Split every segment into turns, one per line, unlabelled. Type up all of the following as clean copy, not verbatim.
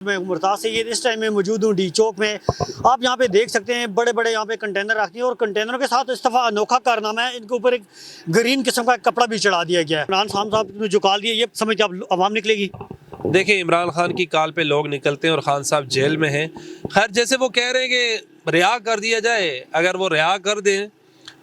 میں مرتاز سید اس ٹائم میں موجود ہوں ڈی چوک میں۔ آپ یہاں پہ دیکھ سکتے ہیں بڑے بڑے یہاں پہ کنٹینر رکھتے ہیں اور کنٹینروں کے ساتھ اس دفعہ انوکھا کارنامہ ہے، ان کے اوپر ایک گرین قسم کا کپڑا بھی چڑھا دیا گیا ہے۔ عمران خان صاحب نے جو کال دی ہے یہ سمجھ کے اب عوام نکلے گی۔
دیکھیں، عمران خان کی کال پہ لوگ نکلتے ہیں اور خان صاحب جیل میں ہیں۔ خیر، جیسے وہ کہہ رہے ہیں کہ رہا کر دیا جائے، اگر وہ رہا کر دیں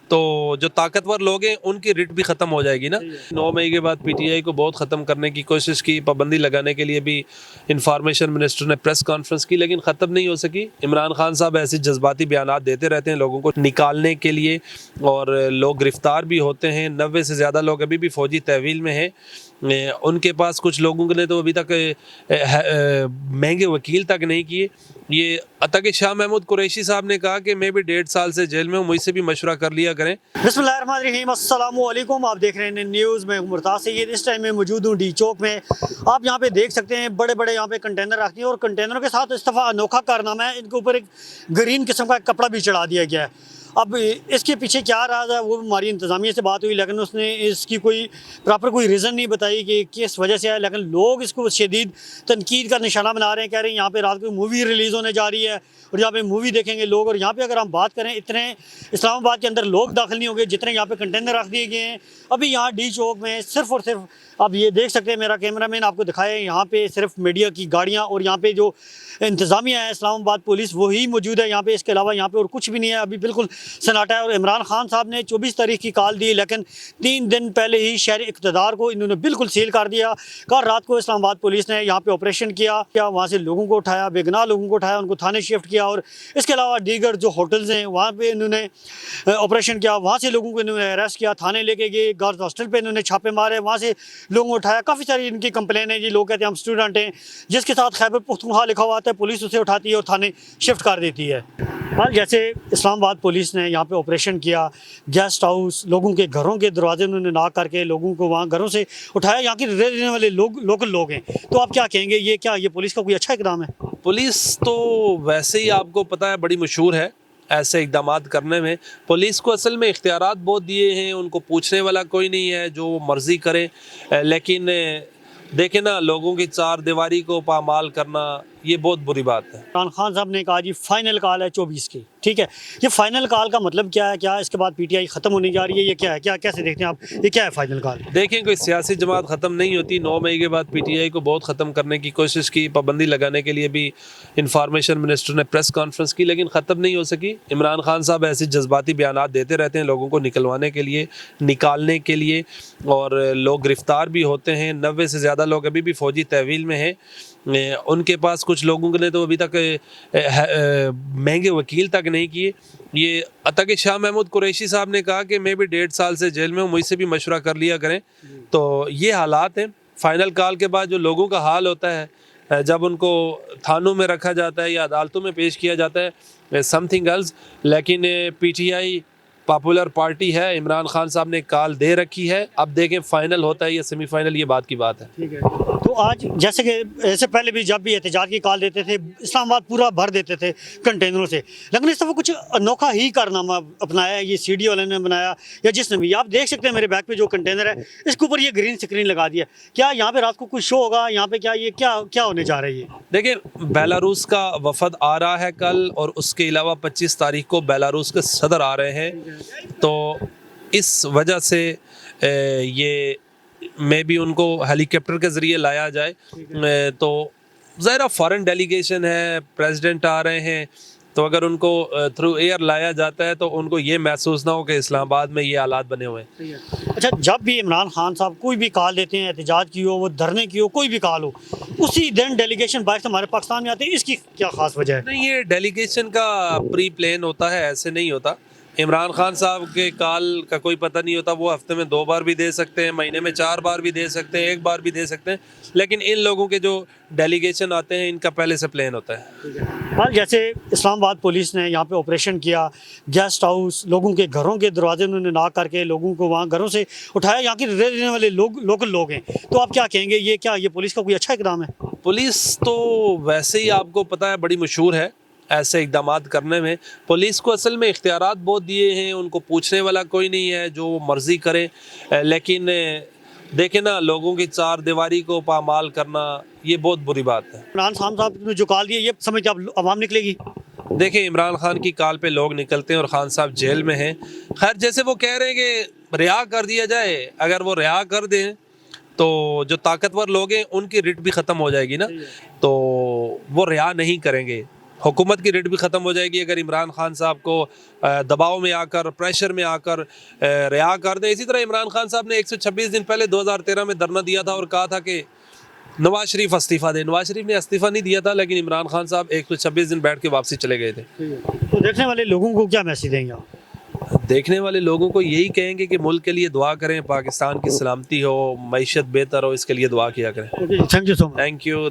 تو جو طاقتور لوگ ہیں ان کی رٹ بھی ختم ہو جائے گی نا۔ 9 مئی کے بعد پی ٹی آئی کو بہت ختم کرنے کی کوشش کی، پابندی لگانے کے لیے بھی انفارمیشن منسٹر نے پریس کانفرنس کی، لیکن ختم نہیں ہو سکی۔ عمران خان صاحب ایسے جذباتی بیانات دیتے رہتے ہیں لوگوں کو نکالنے کے لیے، اور لوگ گرفتار بھی ہوتے ہیں۔ 90 سے زیادہ لوگ ابھی بھی فوجی تحویل میں ہیں۔ ان کے پاس کچھ لوگوں نے تو ابھی تک مہنگے وکیل تک نہیں کیے۔ یہ عطا کہ شاہ محمود قریشی صاحب نے کہا کہ میں بھی 1.5 سال سے جیل میں ہوں، مجھ سے بھی مشورہ کر لیا کریں۔
بسم اللہ الرحمن الرحیم، السلام علیکم، آپ دیکھ رہے ہیں نیوز میں مرتاز سید اس ٹائم میں موجود ہوں ڈی چوک میں۔ آپ یہاں پہ دیکھ سکتے ہیں بڑے بڑے یہاں پہ کنٹینر رکھتے ہیں اور کنٹینروں کے ساتھ اس دفعہ انوکھا کارنامہ ہے، ان کے اوپر ایک گرین قسم کا کپڑا بھی چڑھا دیا گیا ہے۔ اب اس کے پیچھے کیا راز ہے وہ ہماری انتظامیہ سے بات ہوئی، لیکن اس نے اس کی کوئی پراپر کوئی ریزن نہیں بتائی کہ کس وجہ سے ہے، لیکن لوگ اس کو شدید تنقید کا نشانہ بنا رہے ہیں۔ کہہ رہے ہیں یہاں پہ رات کو مووی ریلیز ہونے جا رہی ہے اور یہاں پہ مووی دیکھیں گے لوگ، اور یہاں پہ اگر ہم بات کریں اتنے اسلام آباد کے اندر لوگ داخل نہیں ہوں گے جتنے یہاں پہ کنٹینر رکھ دیے گئے ہیں۔ ابھی یہاں ڈی چوک میں صرف اور صرف آپ یہ دیکھ سکتے ہیں، میرا کیمرہ مین آپ کو دکھائے، یہاں پہ صرف میڈیا کی گاڑیاں اور یہاں پہ جو انتظامیہ ہے اسلام آباد پولیس وہی موجود ہے یہاں پہ، اس کے علاوہ یہاں پہ اور کچھ بھی نہیں ہے۔ ابھی بالکل سناٹا ہے، اور عمران خان صاحب نے 24 تاریخ کی کال دی، لیکن 3 دن پہلے ہی شہر اقتدار کو انہوں نے بالکل سیل کر دیا۔ کل رات کو اسلام آباد پولیس نے یہاں پہ آپریشن کیا، وہاں سے لوگوں کو اٹھایا، بے گناہ لوگوں کو اٹھایا، ان کو تھانے شفٹ کیا، اور اس کے علاوہ دیگر جو ہوٹلز ہیں وہاں پہ انہوں نے آپریشن کیا، وہاں سے لوگوں کو انہوں نے اریسٹ کیا، تھانے لے کے گئے، گرلز ہاسٹل پہ انہوں نے چھاپے مارے، وہاں سے لوگوں کو اٹھایا۔ کافی ساری ان کی کمپلین ہے جی، لوگ کہتے ہیں ہم اسٹوڈنٹ ہیں، جس کے ساتھ خیبر پختونخوا لکھا ہوا آتا ہے پولیس اسے اٹھاتی ہے اور تھانے شفٹ کر دیتی ہے۔ جیسے اسلام آباد پولیس نے یہاں پہ آپریشن کیا، گیسٹ ہاؤس، لوگوں کے گھروں کے دروازے انہوں نے ناک کر کے لوگوں کو وہاں گھروں سے اٹھایا، یہاں کے رہنے والے لوگ لوکل لوگ ہیں۔ تو آپ کیا کہیں گے، یہ پولیس کا کوئی اچھا اقدام ہے؟
پولیس تو ویسے ہی آپ کو پتہ ہے بڑی مشہور ہے ایسے اقدامات کرنے میں۔ پولیس کو اصل میں اختیارات بہت دیے ہیں، ان کو پوچھنے والا کوئی نہیں ہے، جو وہ مرضی کرے۔ لیکن دیکھیں نا، لوگوں کی چار دیواری کو پامال کرنا یہ بہت بری بات ہے۔
عمران خان صاحب نے کہا جی فائنل کال ہے 24 کی، ٹھیک ہے، یہ فائنل کال کا مطلب کیا ہے؟ کیا اس کے بعد پی ٹی آئی ختم ہونے جا رہی ہے؟ یہ کیا ہے، کیسے دیکھتے ہیں آپ، یہ کیا ہے فائنل کال؟
دیکھیں، کوئی سیاسی جماعت ختم نہیں ہوتی۔ 9 مئی کے بعد پی ٹی آئی کو بہت ختم کرنے کی کوشش کی، پابندی لگانے کے لیے بھی انفارمیشن منسٹر نے پریس کانفرنس کی، لیکن ختم نہیں ہو سکی۔ عمران خان صاحب ایسے جذباتی بیانات دیتے رہتے ہیں لوگوں کو نکلوانے کے لیے، نکالنے کے لیے، اور لوگ گرفتار بھی ہوتے ہیں۔ 90 سے زیادہ لوگ ابھی بھی فوجی تحویل میں ہیں۔ ان کے پاس کچھ لوگوں نے تو ابھی تک مہنگے وکیل تک نہیں کیے۔ یہ عطا کہ شاہ محمود قریشی صاحب نے کہا کہ میں بھی 1.5 سال سے جیل میں ہوں، مجھ سے بھی مشورہ کر لیا کریں۔ تو یہ حالات ہیں۔ فائنل کال کے بعد جو لوگوں کا حال ہوتا ہے جب ان کو تھانوں میں رکھا جاتا ہے یا عدالتوں میں پیش کیا جاتا ہے، سم تھنگ ایلس۔ لیکن P T I popular party ہے، عمران خان صاحب نے کال دے رکھی ہے، اب دیکھیں فائنل ہوتا ہے یا سیمی فائنل، یہ بات کی بات ہے۔
ٹھیک ہے، تو آج جیسے کہ اس سے پہلے بھی جب بھی احتجاج کی کال دیتے تھے اسلام آباد پورا بھر دیتے تھے کنٹینروں سے، لیکن اس دفعہ کچھ انوکھا ہی کارنامہ اپنایا ہے، یہ سی ڈی والے نے بنایا یا جس نے بھی۔ آپ دیکھ سکتے ہیں میرے بیک پہ جو کنٹینر ہے اس کے اوپر یہ گرین سکرین لگا دیا۔ کیا یہاں پہ رات کو کوئی شو ہوگا یہاں پہ؟ کیا ہونے جا رہا ہے یہ؟
دیکھیں، بیلاروس کا وفد آ رہا ہے کل، اور اس کے علاوہ 25 تاریخ کو بیلاروس کے صدر آ رہے ہیں، تو اس وجہ سے یہ میں بھی ان کو ہیلی کاپٹر کے ذریعے لایا جائے۔ تو ظاہرہ فارن ڈیلیگیشن ہے، پریزیڈنٹ آ رہے ہیں، تو اگر ان کو تھرو ایئر لایا جاتا ہے تو ان کو یہ محسوس نہ ہو کہ اسلام آباد میں یہ حالات بنے ہوئے ہیں۔
اچھا، جب بھی عمران خان صاحب کوئی بھی کال دیتے ہیں، احتجاج کی ہو، وہ دھرنے کی ہو، کوئی بھی کال ہو، اسی دن ڈیلیگیشن باہر سے ہمارے پاکستان میں آتے ہیں، اس کی کیا خاص وجہ ہے؟
نہیں، یہ ڈیلیگیشن کا پری پلان ہوتا ہے، ایسے نہیں ہوتا۔ عمران خان صاحب کے کال کا کوئی پتہ نہیں ہوتا، وہ ہفتے میں 2 بار بھی دے سکتے ہیں، مہینے میں 4 بار بھی دے سکتے ہیں، 1 بار بھی دے سکتے ہیں، لیکن ان لوگوں کے جو ڈیلیگیشن آتے ہیں ان کا پہلے سے پلان ہوتا ہے۔
جیسے اسلام آباد پولیس نے یہاں پہ آپریشن کیا، گیسٹ ہاؤس، لوگوں کے گھروں کے دروازے انہوں نے ناک کر کے لوگوں کو وہاں گھروں سے اٹھایا، یہاں کے رہنے والے لوگ لوکل لوگ ہیں۔ تو آپ کیا کہیں گے، یہ پولیس کا کوئی اچھا اقدام ہے؟
پولیس تو ویسے ہی آپ کو پتہ ہے بڑی مشہور ہے ایسے اقدامات کرنے میں۔ پولیس کو اصل میں اختیارات بہت دیے ہیں، ان کو پوچھنے والا کوئی نہیں ہے، جو وہ مرضی کرے۔ لیکن دیکھیں نا، لوگوں کی چار دیواری کو پامال کرنا یہ بہت بری بات ہے.
عمران خان صاحب نے جو کال دیا یہ سمجھتے آپ عوام نکلے گی؟
دیکھیں عمران خان کی کال پہ لوگ نکلتے ہیں اور خان صاحب جیل میں ہیں. خیر جیسے وہ کہہ رہے ہیں کہ رہا کر دیا جائے, اگر وہ رہا کر دیں تو جو طاقتور لوگ ہیں ان کی رٹ بھی ختم ہو جائے گی نا, تو وہ رہا نہیں کریں گے. حکومت کی رٹ بھی ختم ہو جائے گی اگر عمران خان صاحب کو دباؤ میں آ کر, پریشر میں آ کر رہا کر دیں. اسی طرح عمران خان صاحب نے 126 دن پہلے 2013 میں دھرنا دیا تھا اور کہا تھا کہ نواز شریف استعفیٰ دے. نواز شریف نے استعفیٰ نہیں دیا تھا, لیکن عمران خان صاحب 126 دن بیٹھ کے واپسی چلے گئے تھے.
تو دیکھنے والے لوگوں کو کیا میسج دیں گے آپ؟
دیکھنے والے لوگوں کو یہی کہیں گے کہ ملک کے لیے دعا کریں, پاکستان کی سلامتی ہو, معیشت بہتر ہو, اس کے لیے دعا کیا کریں.
Thank you so much.
Thank you.